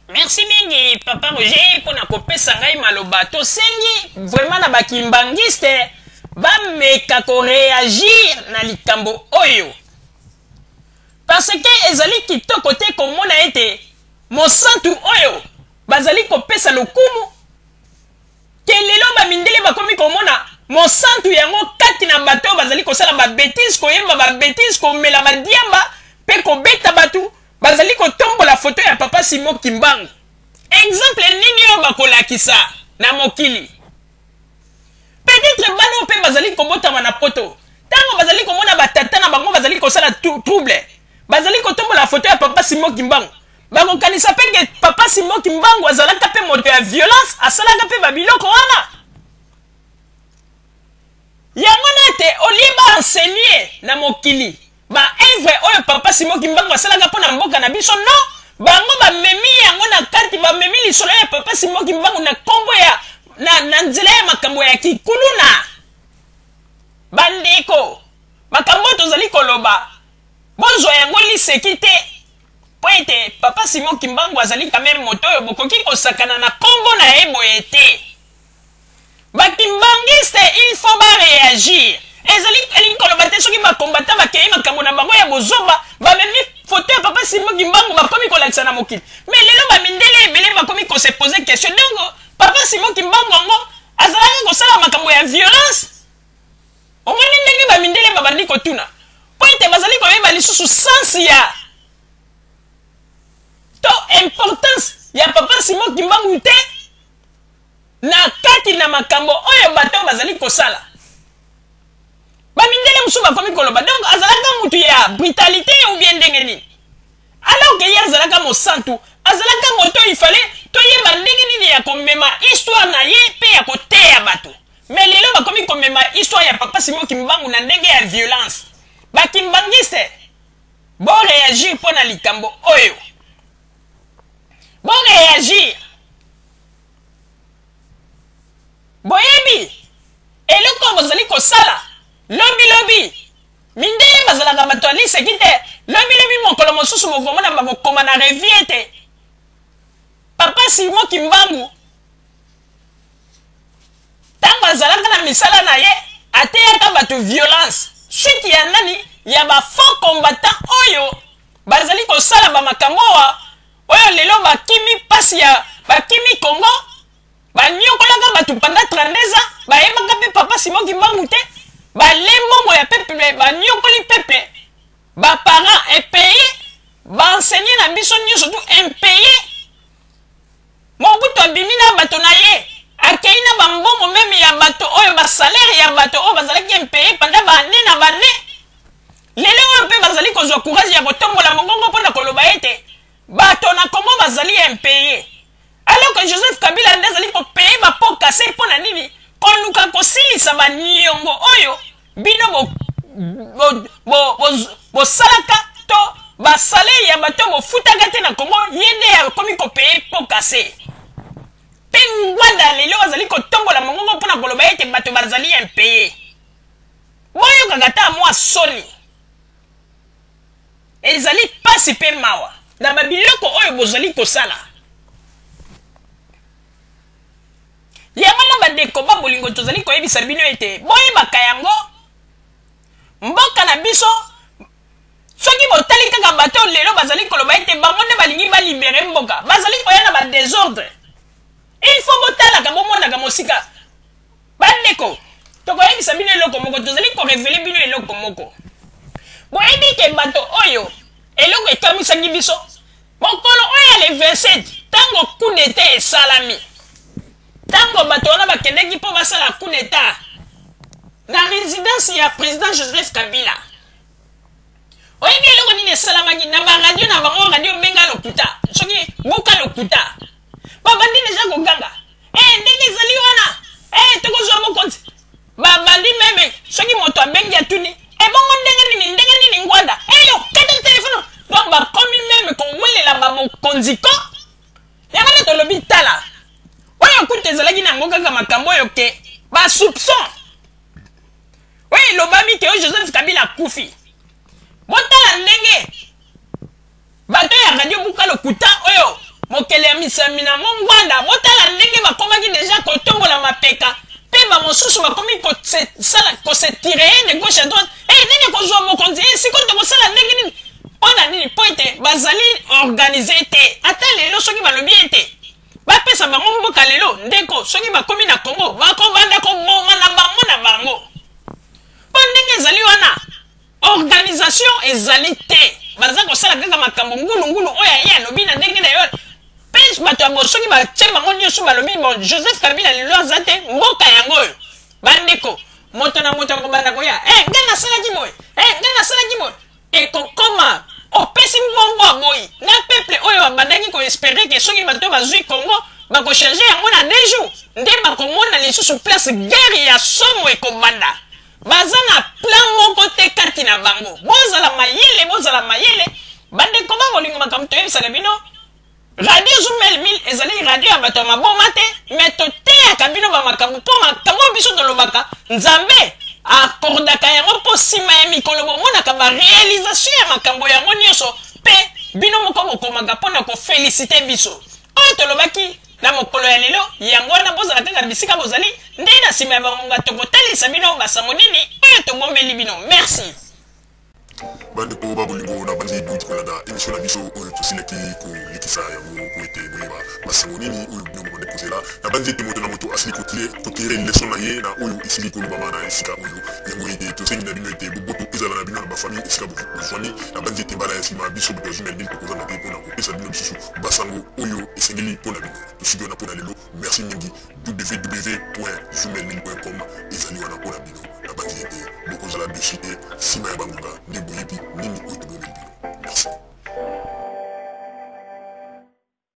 Merci mingi papa Roger pour na kopesa ngai maloba to sengi vraiment na bakimbangiste ba meka ko réagir na likambo oyo parce que ezali kitoko te komona ete mosantu oyo bazali kopesa lokumu ke lelo bamindele bakomi komona mosantu yango kati na bato bazali kosala ba bêtise koyemba ba bêtise komela badiamba pe kobeta batu bazali kotombola photo ya papa Simon Kimbangu. Exemple nini yo bakolakisa na mokili. Peut-être bano pe bazali kobotama na poto. Tango bazali komona batata na bango bazali kosala trouble. Bazali kotombola photo ya papa Simon Kimbangu. Bakokanisa pe ke papa Simon Kimbangu azalaka pe moto ya violence, asalaka pe babiloko wana. Yango nete oliba enseigner na mokili. Ba œuvre oyo papa Simon Kimbangu asalaka pona mboka na biso non bango ba memi yango na kati ba memi lisolo ya papa Simon Kimbangu na kombo ya na nzela ya makambo ya kikuluna bandeko makambo tozali koloba bonzo yango lisekite poete papa Simon Kimbangu azali quand même moto oyo bokoki kosakana na kombo na eboye te bakimbangiste il faut ba réagir. Ezali elingi koloba te soki bakombata bakei makambo na bango ya bozoba bamemi photo ya papa Simon Kimbangu bakomi kolakisa na mokili mais lelo bamindele ebele bakomi kose poser question donc papa Simon Kimbangu yango azalaki kosala makambo ya violence omoni ndenge bamindele babandi kotuna po ete bazali koyeba lisusu sens ya to importance ya papa Simon Kimbangu te na kati na makambo oyo bato bazali kosala bamindele musu bakomi koloba donc azalaka mutu ya brutalité ou bien ndenge nini alors que ye azalaka mosantu azalaka moto il fallait toyeba ndenge nini ya komema histoire na ye pe ya koteya bato mais lelo bakomi komema histoire ya papa Simon Kimbangu na ndenge ya violence bakimbangiste bon réagir pona likambo oyo bon réagir boyebi eloko bozali kosala lobi mindele bazalaka bato aliseki te lobi mokolo mosusu bokomona bakokoma na revie te papa Simon Kimbangu ntango azalaka na misala na ye ateyaka bato violence suite ya nani ya bafaux combattant oyo bazali kosala bamakambo oyo lelo bakimi pasi ya bakimi Congo banyokolaka bato pendant 32 ans bayebaka mpe papa Simon Kimbangu te balembo ya peuple banyokoli peuple baparents impayé baenseigner na biso nyonso tu impayé Mobutu abimi na bato na ye akei na bambongo meme ya bato oyo basalaire ya bato oyo bazalaki impayé pendant bane na bane lelo oyo mpe bazali kozwa courage ya kotombola mongongo mpona koloba ete bato na Congo bazali impayé alors que Joseph Kabila nde azali kopeye bapo kase mpona nini koluka kosilisa baniongo oyo bino bosalaka to basalaire ya bato bofutaka te na Congo ye nde akomi kopeye po kase mpe ngwanda lelo azali kotombola mongongo mpona koloba ete bato bazali impayé boyokaka ta mwa soni ezali pasi mpe mawa na babiloko oyo bozali kosala yango na bandeko babolingo tozali koyebisa bino ete boyebaka yango mboka na biso soki botali kaka bato lelo bazali koloba ete bango nde balingi balibere mboka bazali koya na badésordre il faut botalaka bomonaka mosika bandeko tokoyebisa bino eloko moko tozali korevele bino eloko moko boyebi ke bato oyo eloko ekamisaki biso mokolo oyo ya le 27 ntango coup d'état esalami tango bato wana bakendeki mpo basala coup d'état na résidence ya président Joseph Kabila oyebi eloko nini esalamaki na baradio na bango radio benga lokuta soki buka lokuta babandi deja koganga ndenge ezali wana tokozwa mokonzi babandi meme soki moto abengi atuni ebongo ndenge nini ngwanda yo kata telefone donc bakomi meme kowelela bamokonzi ko yango nde tolobi tala oyo kuta ezalaki nango kaka makambo oyo ke basoupçon oyo elobami ke oyo Joseph Kabila akufi botala ndenge bato ya radio buka lokuta oyo moke ekele ya misami na ngwanda botala ndenge bakomaki deja kotongola mapeka pe bamosusu bakomi kosetire de gauche à droite ndenge kozwa mokonzi sikoyo tokosala ndenge nini mpona nini po ete bazali organize te ata lelo soki balobi ete bapesa bango mboka lelo ndeko soki bakomi na Congo bakovanda koboma na bango mpo ndenge ezali wana organisation ezali te baza kosala kaka makambo ngulungulu oyo ye alobi na ndenge na yo mpe bato yango soki batie bango nyonso balobi bon Joseph Kabila lelo aza te mboka yango oyo bandeko moto na moto akobanda koya ngai nasalaki boye ngai nasalaki boye ekokoma opesi mbongo aboyi na peuple oyo babandaki koespere ke soki bato bazwi Congo bakochange yango na 2 jours nde bakomona lisusu place guerre ya somo ekobanda baza na plan moko te kati na bango bozala mayele bandeko bakolinga makambo toyebisaka bino radio Zumel 1000 ezali radio ya bato ya maboma te me toteyaka bino bamakambo mpo makambo biso tolobaka nzambe akordaka yango mpo nsima ya mikolo bomonaka barealisation ya makambo yango nyonso mpe bino moko bokomaka mpona kofelicite biso oyo tolobaki na mokolo ya lelo yango wana bozala kaka na bisika bozali nde na nsima ya bangonga tokotalisa bino basango nini oyo tobombeli bino merci bandeko babolingo na bandi duti kolanda émission na biso oyo tosilaki kolekisa yango po ete boyeba basango nini oyo bino bobande kozela na bandi ete moto na moto asili kotire leson na ye na oyo esili kolobama na esika oyo yango ete tosengi na bino ete boboto ezala na bino na bafamille esika bozwani na bandi ete mbala ya nsima biso bato ya Zumel 1000 tokozanga te mpona kopesa bino lisusu basango oyo esengeli mpona bino tosiki wana mpona lelo merci mingi www.zumel1000.com ezali wana mpona bino na bandi ete bokozala dessus te nsima ya bangonga nde boyebi nini oyo tobomeli bino merci.